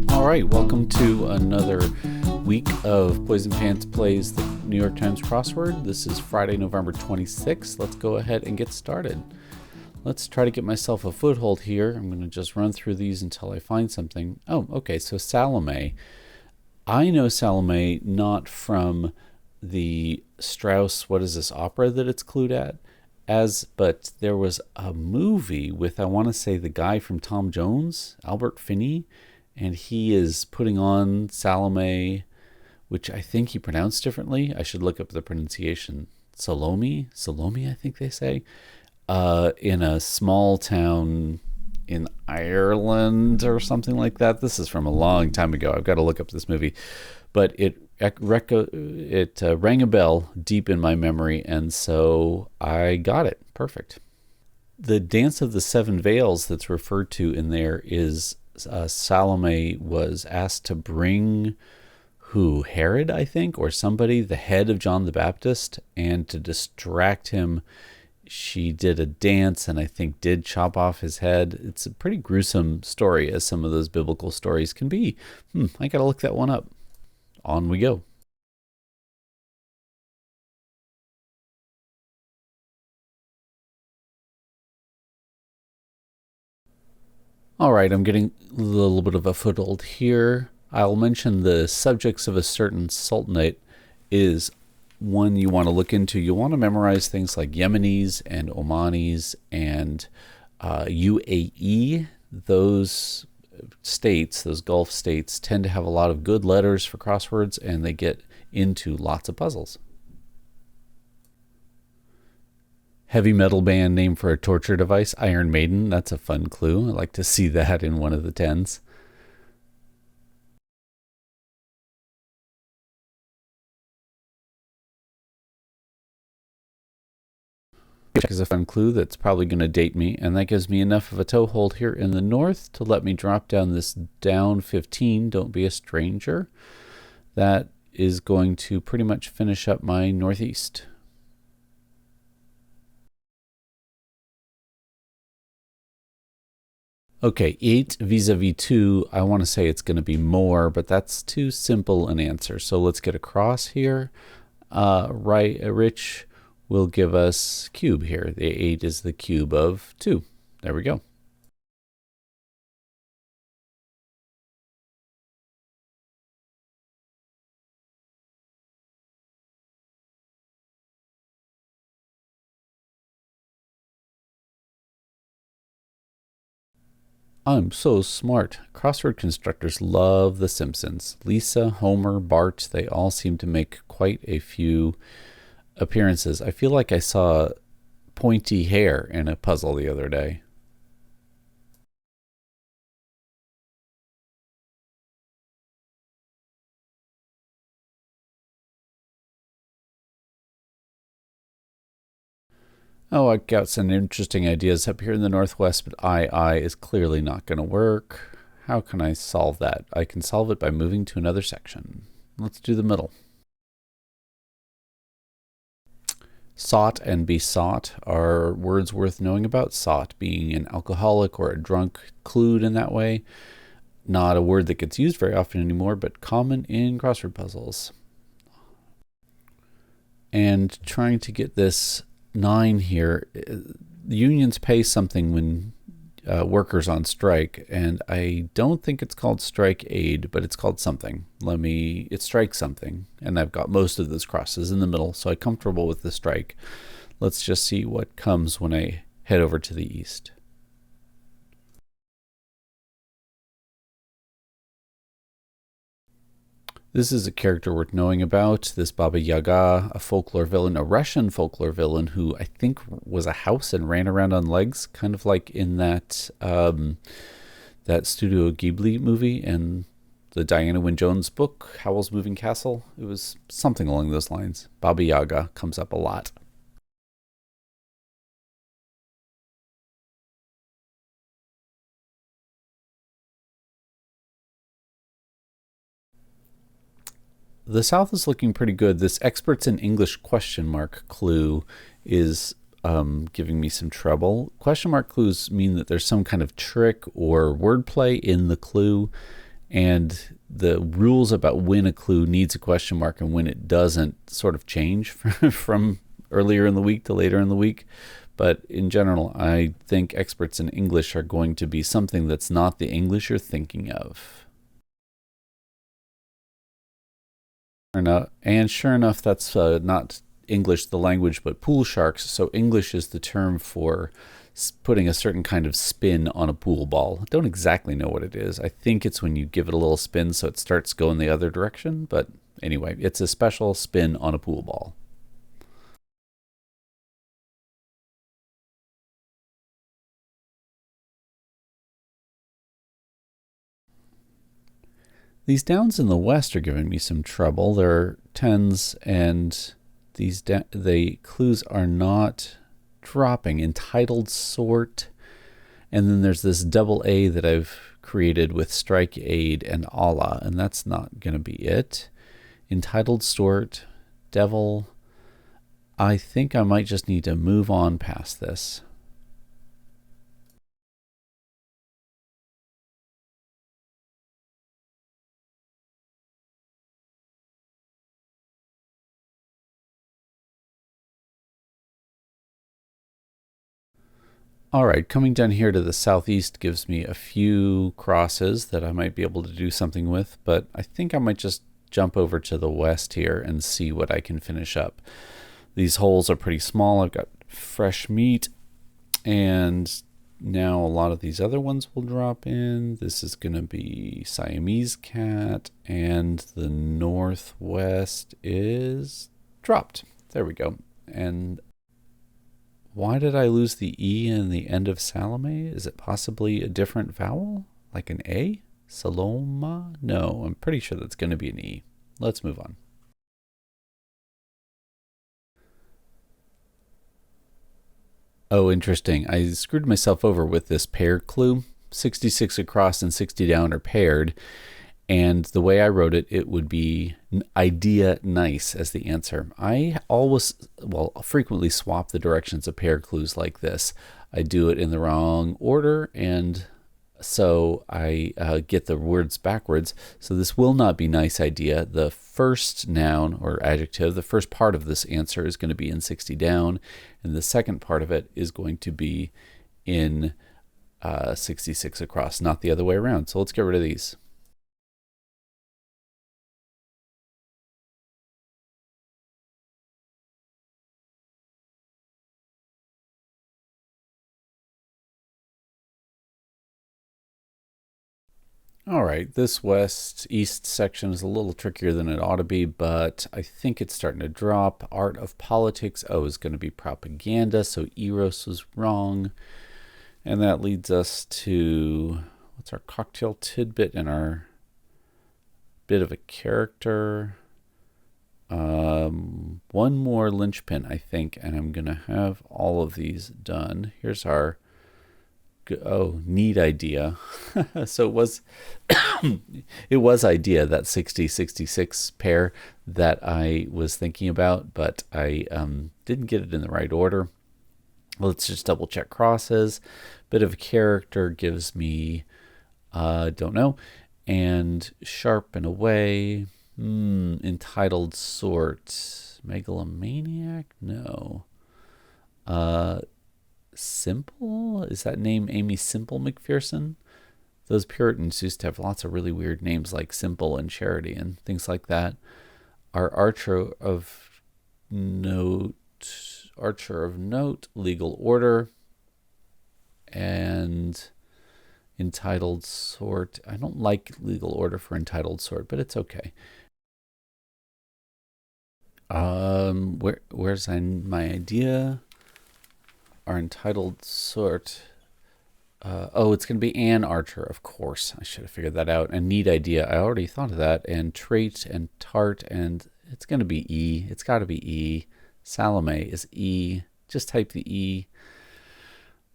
All right, welcome to another week of Poison Pants Plays the New York Times Crossword. This is Friday, November 26th. Let's go ahead and get started. Let's try to get myself a foothold here. I'm going to just run through these until I find something. Oh, okay, so Salome. I know Salome not from the Strauss, what is this, opera that it's clued at? But there was a movie with, I want to say, the guy from Tom Jones, Albert Finney, and he is putting on Salome, which I think he pronounced differently. I should look up the pronunciation. Salome, I think they say, in a small town in Ireland or something like that. This is from a long time ago. I've got to look up this movie. But it rang a bell deep in my memory, and so I got it. Perfect. The Dance of the Seven Veils that's referred to in there is Salome was asked to bring Herod, I think, or somebody, the head of John the Baptist, and to distract him, she did a dance and I think did chop off his head. It's a pretty gruesome story, as some of those biblical stories can be. I gotta look that one up. On we go. All right, I'm getting a little bit of a foothold here. I'll mention the subjects of a certain sultanate is one you want to look into. You want to memorize things like Yemenis and Omanis and UAE. Those states, those Gulf states, tend to have a lot of good letters for crosswords, and they get into lots of puzzles. Heavy metal band name for a torture device, Iron Maiden. That's a fun clue. I like to see that in one of the 10s. Check is a fun clue that's probably going to date me, and that gives me enough of a toehold here in the north to let me drop down this down 15, Don't Be a Stranger. That is going to pretty much finish up my northeast. Okay, 8 vis-a-vis 2, I want to say it's going to be more, but that's too simple an answer. So let's get across here. Rich will give us cube here. The 8 is the cube of 2. There we go. I'm so smart. Crossword constructors love The Simpsons. Lisa, Homer, Bart, they all seem to make quite a few appearances. I feel like I saw pointy hair in a puzzle the other day. Oh, I got some interesting ideas up here in the northwest, but I is clearly not going to work. How can I solve that? I can solve it by moving to another section. Let's do the middle. Sought and besought are words worth knowing about. Sought being an alcoholic or a drunk, clued in that way. Not a word that gets used very often anymore, but common in crossword puzzles. And trying to get this 9 here, unions pay something when workers on strike, and I don't think it's called strike aid, but it's called something. It's strike something, and I've got most of those crosses in the middle, so I'm comfortable with the strike. Let's just see what comes when I head over to the east. This is a character worth knowing about. This BABA-yaga, a folklore villain, a Russian folklore villain who I think was a house and ran around on legs, kind of like in that Studio Ghibli movie and the Diana Wynne Jones book, Howl's Moving Castle. It was something along those lines. BABA-yaga comes up a lot. The South is looking pretty good. This experts in English question mark clue is giving me some trouble. Question mark clues mean that there's some kind of trick or wordplay in the clue, And the rules about when a clue needs a question mark and when it doesn't sort of change from earlier in the week to later in the week. But in general, I think experts in English are going to be something that's not the English you're thinking of. And sure enough, that's not English, the language, but pool sharks. So English is the term for putting a certain kind of spin on a pool ball. I don't exactly know what it is. I think it's when you give it a little spin so it starts going the other direction. But anyway, it's a special spin on a pool ball. These downs in the west are giving me some trouble. They're tens, and the clues are not dropping. Entitled sort, and then there's this double A that I've created with strike aid and Allah, and that's not going to be it. Entitled sort, devil. I think I might just need to move on past this. All right, coming down here to the southeast gives me a few crosses that I might be able to do something with, but I think I might just jump over to the west here and see what I can finish up. These holes are pretty small. I've got fresh meat, and now a lot of these other ones will drop in. This is going to be Siamese cat, and the northwest is dropped. There we go. And why did I lose the E in the end of Salome? Is it possibly a different vowel? Like an A? Saloma? No, I'm pretty sure that's going to be an E. Let's move on. Oh, interesting. I screwed myself over with this pair clue. 66 across and 60 down are paired. And the way I wrote it, it would be idea nice as the answer. I frequently swap the directions of pair clues like this. I do it in the wrong order, and so I get the words backwards. So this will not be nice idea. The first noun or adjective, the first part of this answer is going to be in 60 down, and the second part of it is going to be in 66 across, not the other way around. So let's get rid of these. All right, this west-east section is a little trickier than it ought to be, but I think it's starting to drop. Art of politics, is going to be propaganda, so Eros was wrong. And that leads us to, what's our cocktail tidbit and our bit of a character? One more linchpin, I think, and I'm going to have all of these done. Here's our neat idea. So it was it was idea, that 60-66 pair that I was thinking about, but I didn't get it in the right order. Let's just double check crosses. Bit of character gives me don't know, and sharpen away. Entitled sort, megalomaniac, no. Simple? Is that name Amy Simple McPherson? Those Puritans used to have lots of really weird names like Simple and Charity and things like that. Our Archer of Note, Legal Order, and Entitled Sort. I don't like Legal Order for Entitled Sort, but it's okay. Where's my idea? Our entitled sort. It's going to be Ann Archer, of course. I should have figured that out. And neat idea. I already thought of that. And trait and tart, and it's going to be E. It's got to be E. Salome is E. Just type the E.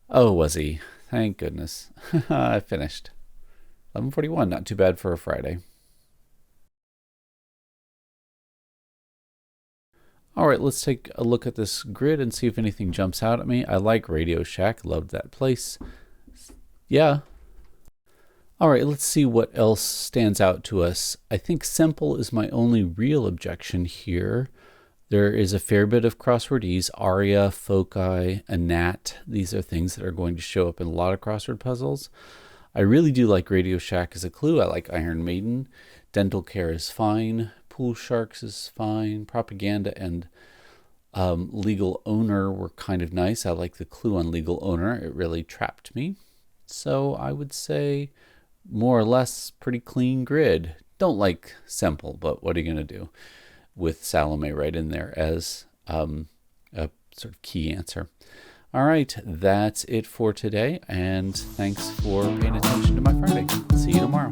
Oh, was E. Thank goodness. I finished. 11:41. Not too bad for a Friday. All right, let's take a look at this grid and see if anything jumps out at me. I like Radio Shack. Loved that place. Yeah. All right, let's see what else stands out to us. I think simple is my only real objection here. There is a fair bit of crossword ease, aria, foci, a nat. These are things that are going to show up in a lot of crossword puzzles. I really do like Radio Shack as a clue. I like Iron Maiden. Dental Care is fine. Pool Sharks is fine. Propaganda and Legal Owner were kind of nice. I like the clue on Legal Owner. It really trapped me. So I would say more or less pretty clean grid. Don't like simple, but what are you going to do with Salome right in there as a sort of key answer. All right, that's it for today, and thanks for paying attention to my Friday. See you tomorrow.